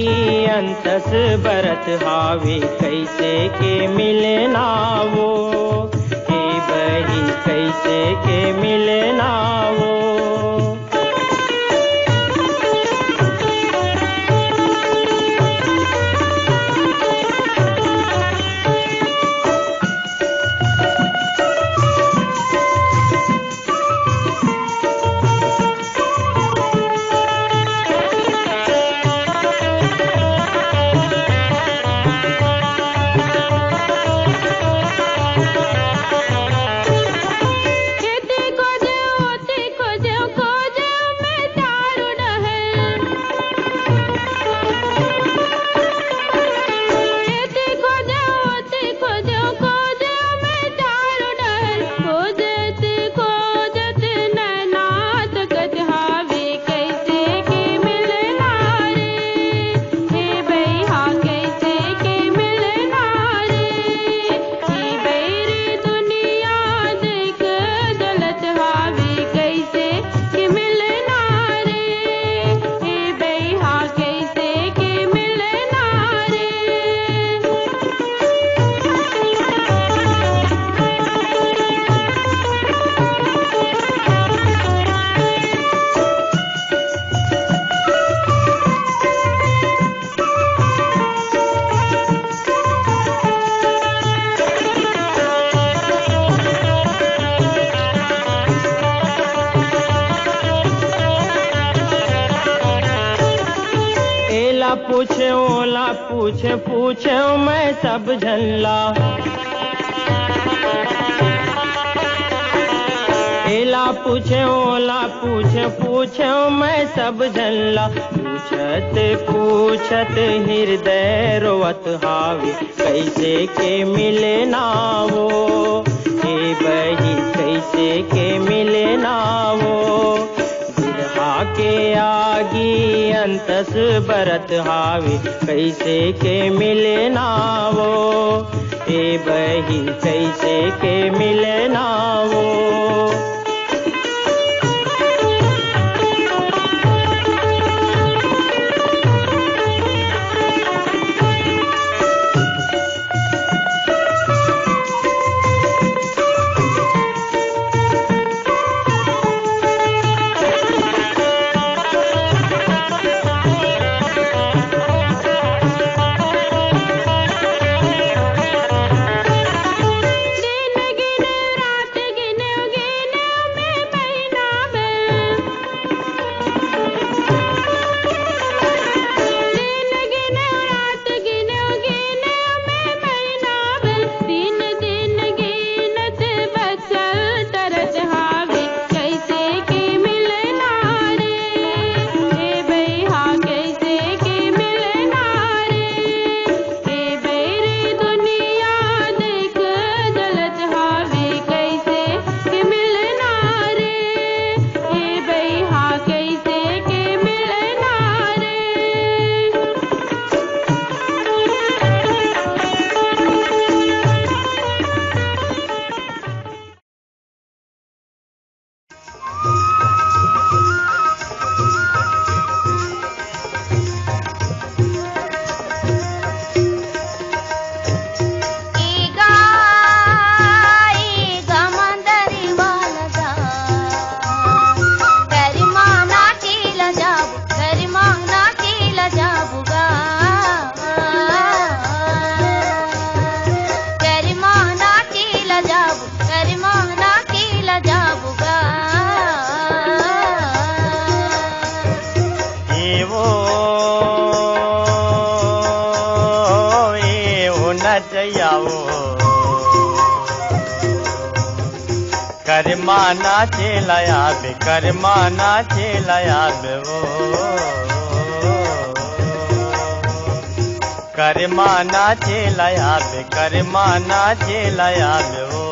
आगी अंतस बरत हावे कैसे के मिलना वो, हे बही कैसे के मिलना वो। पूछे ओला पूछे पूछे मैं सब झल्ला, एला पूछे ओला पूछे पूछे मैं सब झल्ला। पूछत पूछत हृदय रोवत हावे कैसे के मिले ना वो, हे बही कैसे के मिले ना वो। बिरहा के आगी अंतस बरत हावे कैसे के मिले ना वो, हे बही कैसे के मिले ना वो। करमाना चेलाया बे करमाना चेलाया बे वो, करमाना चेलाया बे करमाना चेलाया बे वो।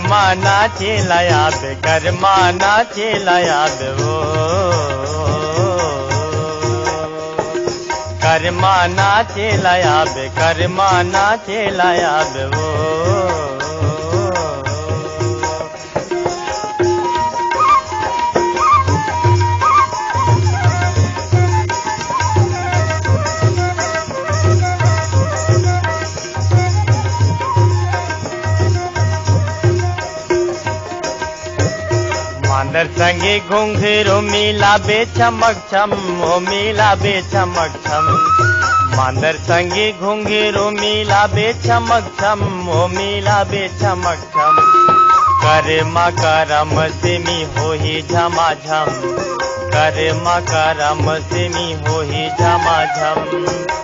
कर्मा नाचे लयाबे कर्मा नाचे लयाबे वो कर्मा नाचे लयाबे कर्मा नाचे लयाबे वो मांदर संगे घुंघरू मिला बे चमक छम ओ मिला बे चमक छम मांदर संगे घुंघरू मिला बे चमक छम ओ मिला बे चमक छम कर्मा करम से मी होही झमाझम कर्मा करम से मी होही झमाझम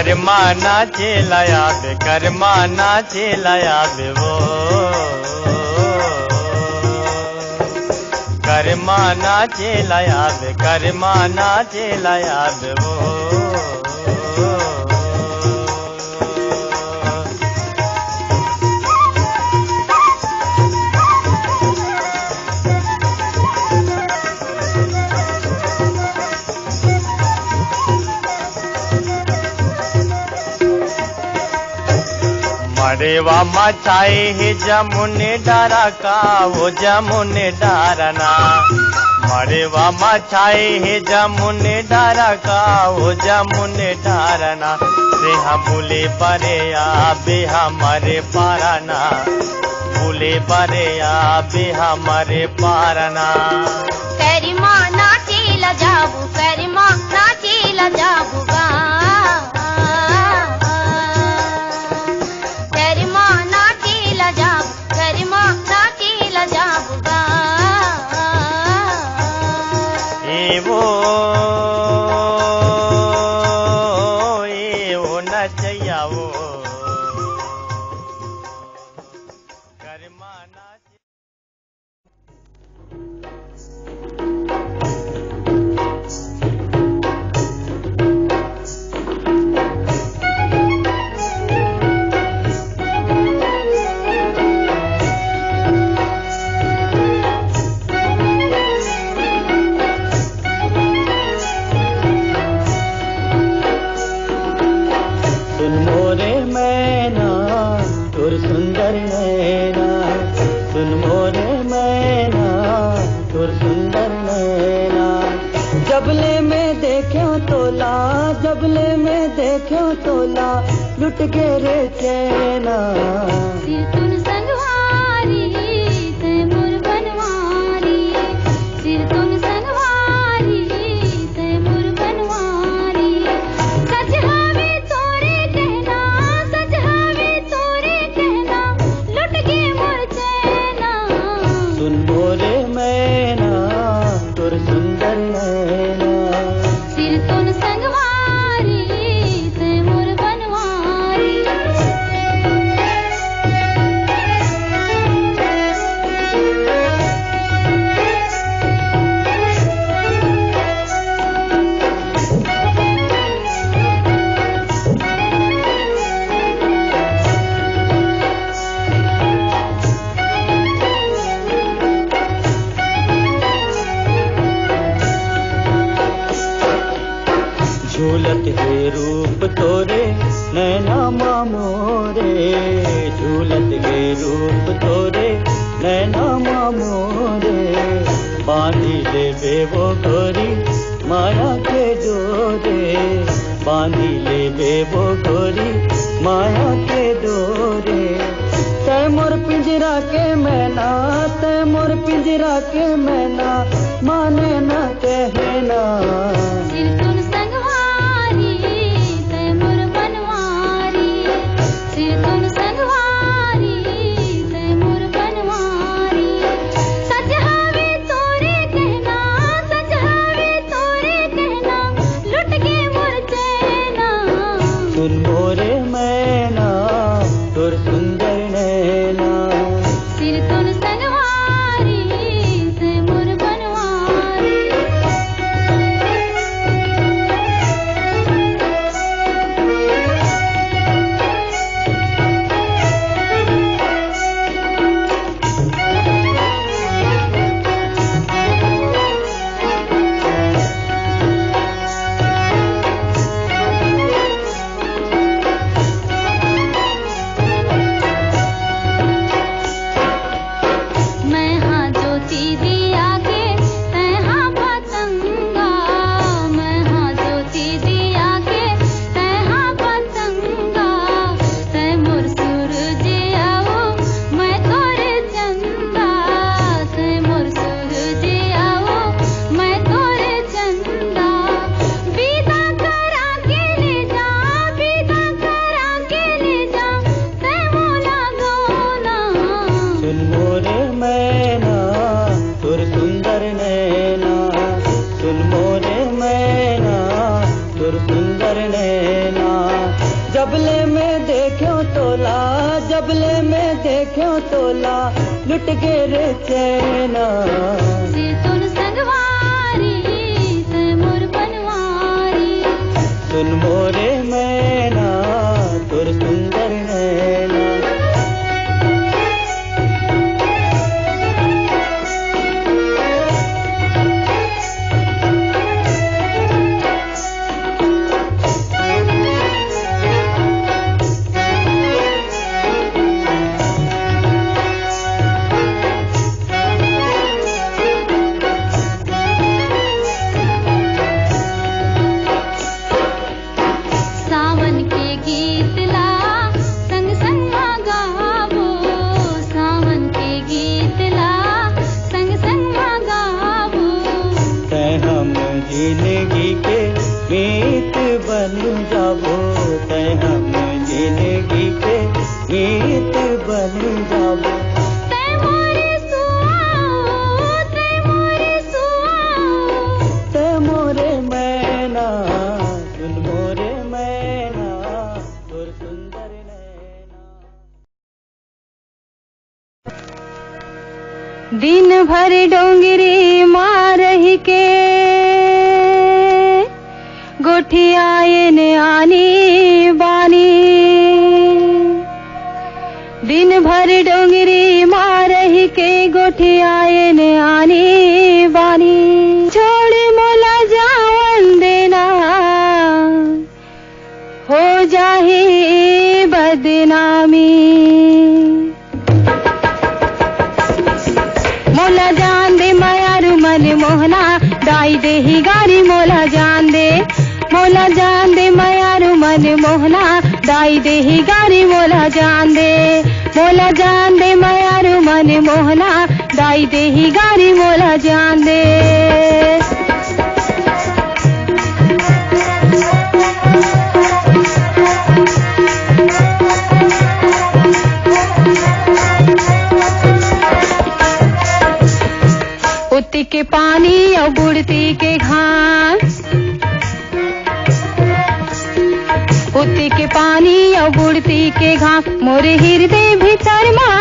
कर्मा नाचे लयाबे कर्मा नाचे लयाबे वो कर्मा नाचे लयाबे कर्मा नाचे लयाबे वो मरेवा मचाए है जमुने डारा का वो जमुने डारना मरेवा मचाए है जमुने डारा का वो जमुने डारना से हम बुले परे आबे हमारे पाराना बुले परे आबे हमारे पाराना करिमा नाचे लजाबू करिमा नाचे लजाबू गा वो नचैया वो कर्मा नाचे सुंदर नैना सुन मोरे मैना तुर सुंदर नैना जबले में देखो तोला जबले में देखो तोला लुट के रे चैना तुन संगवारी ते मोर बनवारी सिर तुन संगवारी ते मोर बनवारी सच हवे तोरे कहना सच हवे तोरे कहना लुट के मोर चैना सुन मोरे मैना तुर सुंदर नैना सिर तुन संगवारी ते मोर बनवारी झूलत है रूप तोरे नैना मामो रूप तोरे नैना मोरे बांधी ले बेवो गोरी माया के डोरे बांधी ले बेवो गोरी माया के डोरे तैमूर पिंजरा के मैना तैमूर पिंजरा के मैना माने न कहना सिर तुन संगवारी तैमूर बनवारी सिर तुन संगवारी तैमूर बनवारी सजहावे तोरे कहना लुट के मोर चैना सुन मोरे मैना तोर सुंदर नैना सिर तुन संगवारी तैमूर बनवारी मैं हाँ ज्योति दिया के तै हाँ पतंगा मैं हाँ ज्योति दिया के तै हाँ पतंगा तै मोर सूरज आओ मैं तोरे चंदा तै मोर सूरज आओ मैं तोरे चंदा विदा करा के ले जा तै मोला गोना सुन मोरे मैना तोर सुंदर नैना सुन मोरे मैना तोर सुंदर नैना जबले में देखो तोला लुट के रे चैना सिर तुन संगवारी तैमूर बनवारी सुन मोरे मैना तोर सुंदर नैना सावन के गीत ला संग संग गावो सावन के गीत ला संग संग गावो तै हम जिंदगी के मीत बन जाबो तै हम जिंदगी के मीत बन जाबो तै मोरे सुआओ तै मोरे मैना सुन मोरे मैना तोर सुंदर नैना दिन भर डोंगरी मारही के गोठी आए ने आनी बानी दिन भर डोंगरी मारही के गोठी आए ने आनी बानी छोड़ मोला जावन देना हो जाही बदनामी मोला जान दे मायारू मन मोहना दाई देही गारी मोला जान दे मायारू मन मोहना दाई देही गारी मोला जान दे मायारू मन मोहना दाई देही गारी मोला जान दे उती के पानी और बुड़ती के घास उती के पानी और बुड़ती के घास मोरे हृदय भीतर माँ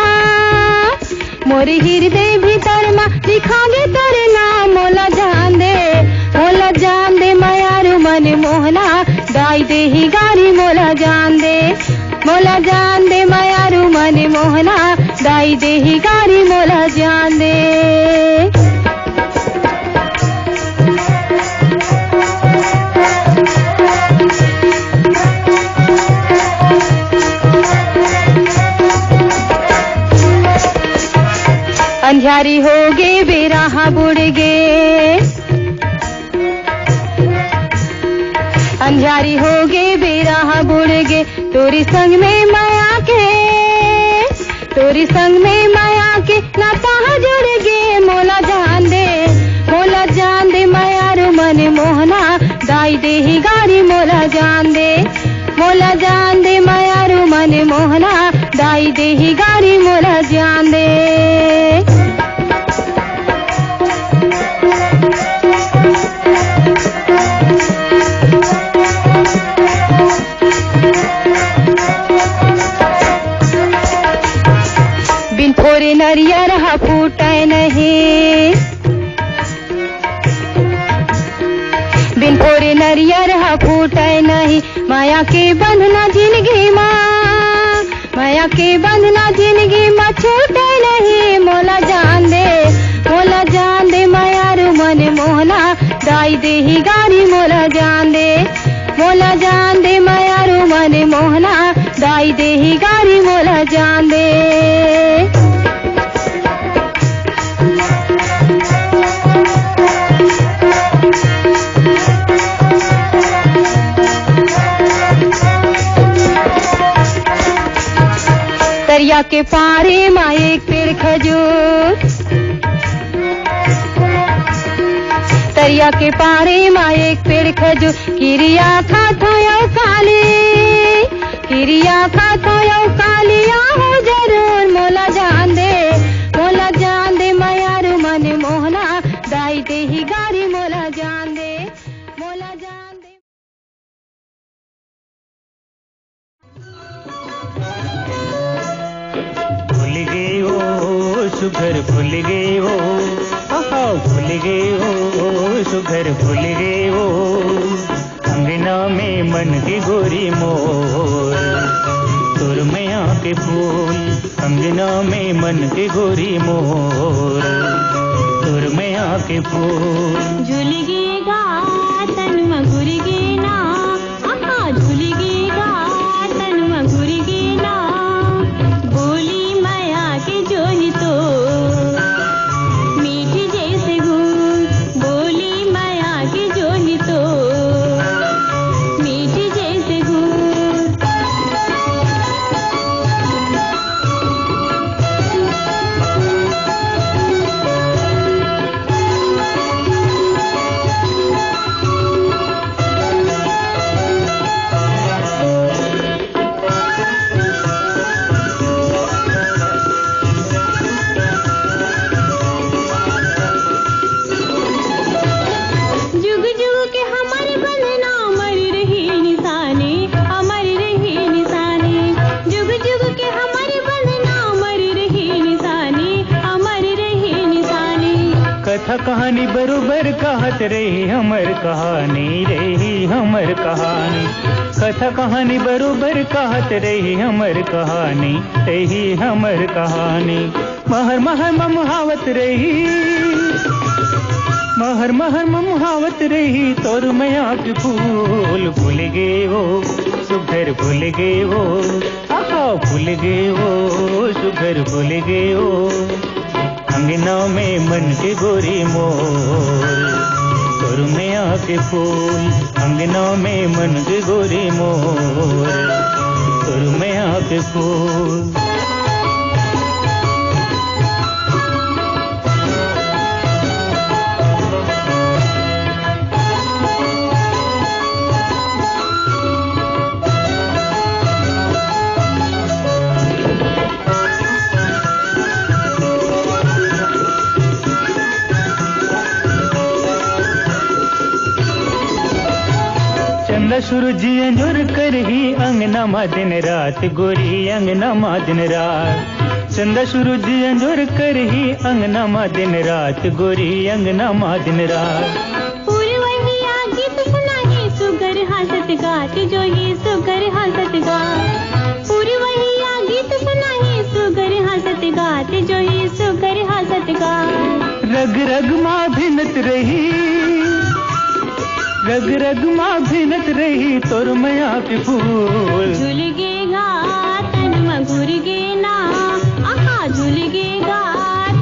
लिखांगे तेरे नाम मोला जान दे मायारू मन मोहना दाई देही गारी मोला जान दे मायारू मन मोहना दाई देही गारी मोला जान दे अंधियारी हो गे बेराहा बुड़ गे, अंधियारी हो गे बेराहा बुड़ गे, तोरी संग में माया के, तोरी संग में माया के नाता जुड़ गे, मोला जान दे, मोला जान दे मायारू मन मोहना, दाई दे ही गारी मोला जान दे, मोला जान दे मायारू मन मोहना, दाई दे ही गारी मोला जान दे। बिन फोरे नरियर हा फूटे नहीं, बिन फोरे नरियर हा फूटे नहीं, माया के बंधना जिंदगी माँ, माया के बंधना जिंदगी माँ छूटे नहीं, मोला जान दे, मोला जान दे मायारू मन मोहना, दाई दे ही गारी मोला जान दे, मोला जान दे मायारू मन मोहना, दाई दे ही गारी मोला जान दे। दरिया के पारे माँ एक पेड़ खजूर, दरिया के पारे माँ एक पेड़ खजूर, किरिया खातो यो काली, किरिया खातो यो काली, आओ जरूर मोला जान दे, मोला जान दे मायारू मन मोहना, दाई दे ही गारी मोला जान दे, मोला जान दे। भूल गए हो सुघर भूल गए हो, भूल गए हो सुघर भूल गए हो, अंगना में मन की गोरी मोर, तोर मैया के फूल, अंगना में मन की गोरी मोर, तोर मैया के फूल। झूल गेगा तन मगुर गे ना, आहा झूल गेगा तन मगुर गे ना, बोली माया के जो ही तो मीठी जैसे गुण, बोली माया के जो ही तो मीठी जैसे गुण। जुग जुग के हमारे बंधना अमर रही निशानी, अमर रही निशानी, जुग जुग के हमारे बंधना अमर रही निशानी, अमर रही निशानी। कथा कहानी बरोबर कहत रही हमर कहानी, रही हमर कहानी, कथा कहानी बरोबर कहत रही हमर कहानी, रही हमर कहानी। महर महर ममुहावत रही, महर महर ममुहावत रही, तोर मैया के फूल, भूल गए हो सुघर भूल गए हो, आहा भूल गए हो सुघर भूल गए हो, अंगना में मन के गोरी मोर, तोर मैया के फूल, अंगना में मन के गोरी मोर, तोर मैया के फूल। चंदा सूरज अंजुर कर ही अंगना मा दिन रात, गोरी अंगना मा दिन रात, चंदा सूरज अंजुर कर ही अंगना मा दिन रात, गोरी अंगना मा दिन रात। पूर्वहिया गीत सुनाही सुगर हंसत गात, जो ही सुगर हंसत गात, पूर्वहिया गीत सुनाही सुगर हंसत गात, जो ही सुगर हंसत गात। रग रग माँ भिनत रही, रग रग माँ भिनत रही, तोर मैया के फूल, झूल गेगा तन मगुर गे ना, आहा झूल गेगा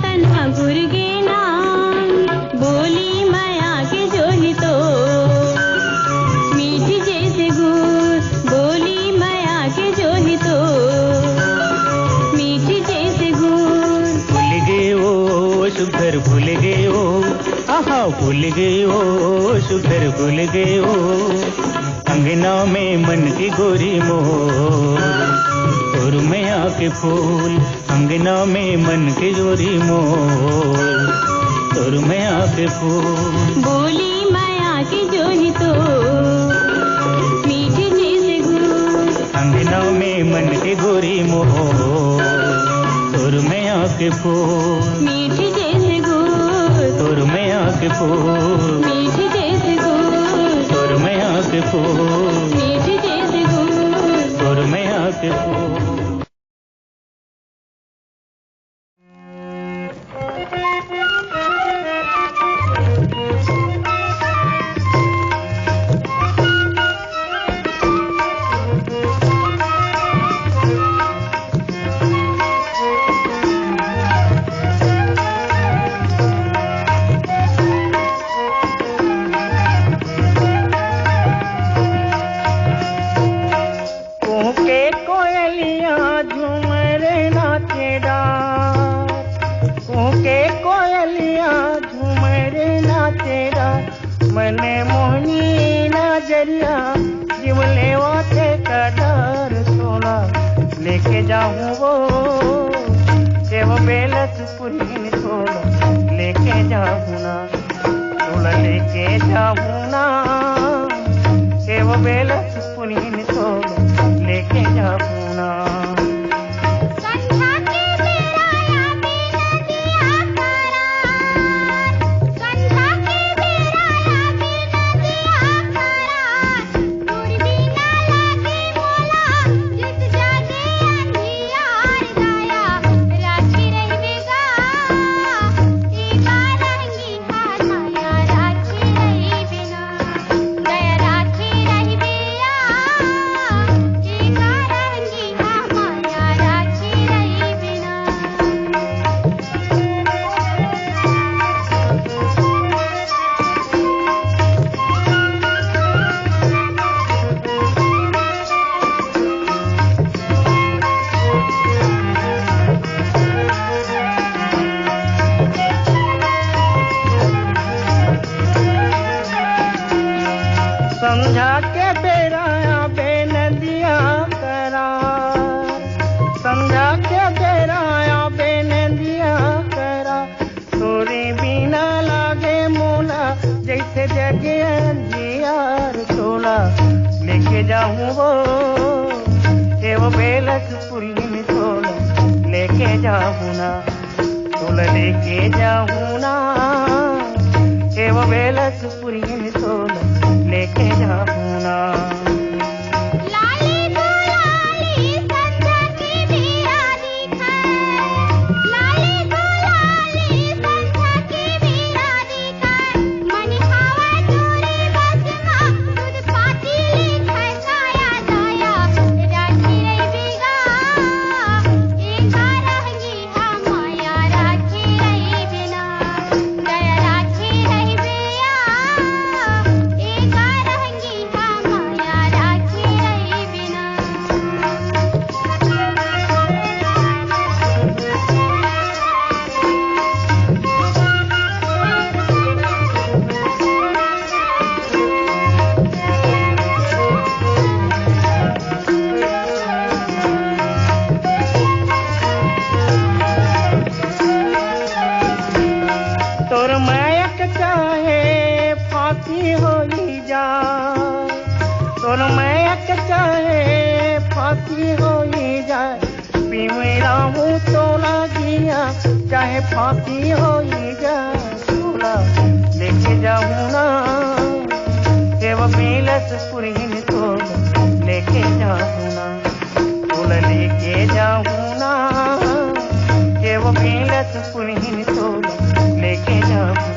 तन सुघर भूल गए हो, आहा भूल गए हो, सुघर भूल गए हो। अंगना में मन की गोरी मोर, और मैया के फूल, अंगना में मन की गोरी मोर, और मैया के फूल। बोली माया की जोही तो मीठे जैसे गुल, अंगना में मन की गोरी मोर, और मैया के फूल, मीठे जैसे गुल, और मैया के फूल, मीठे जैसे गुल, और मैया के फूल, मीठे जैसे गुल। और मैया के फूल। मने मोहनी नजरिया जीवले वाथे कदर सोना लेके जाऊं वो देव बेलस पुरीन सोना लेके जाऊं ना सोना लेके जाऊं ना देव बेलस पुरीन सोना लेके जाऊं ना। समझा के बेराया बेनदिया करार, समझा के बेराया बेनदिया करा, तोरे बिना लागे मोला जैसे जगे अंधियार तोला लेके जाऊं वो देव बेलस पुरी में तोला लेके जाऊं ना तोला लेके जाऊं ना देव बेलस पुरी में तोला लेके जाऊं ना। तोर मैक चाहे फांसी होई जाए, तोर मैक चाहे फांसी होई जाए, पीमेरा हूँ तोला जिया चाहे फांसी होई जाए, तोला लेके जाऊँ ना देव बेलस पुरीन तोला लेके जाऊँ ना तोला लेके जाऊँ ना देव बेलस पुरीन तोला लेके जाऊं।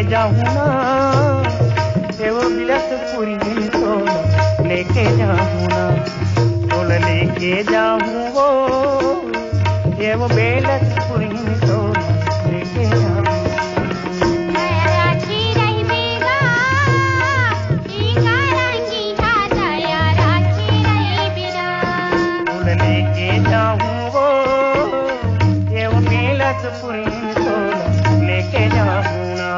लेके जाऊँ ना वो बिलसपुरी तोला लेके जाऊँ ना तोला लेके जाऊँ वो बेलसपुरी तोला लेके जाऊँ लेके जाऊँ वो बिलसपुरी तोला लेके जाऊँ ना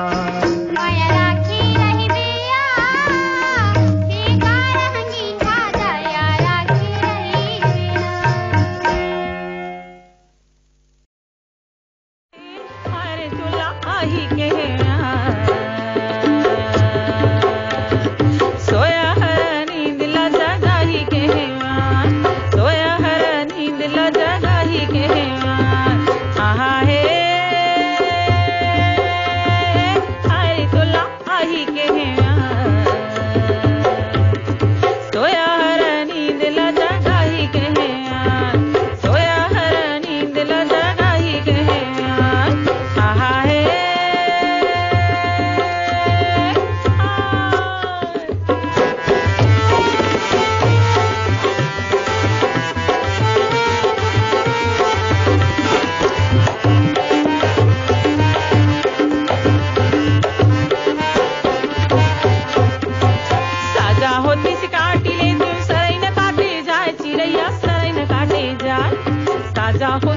जा हो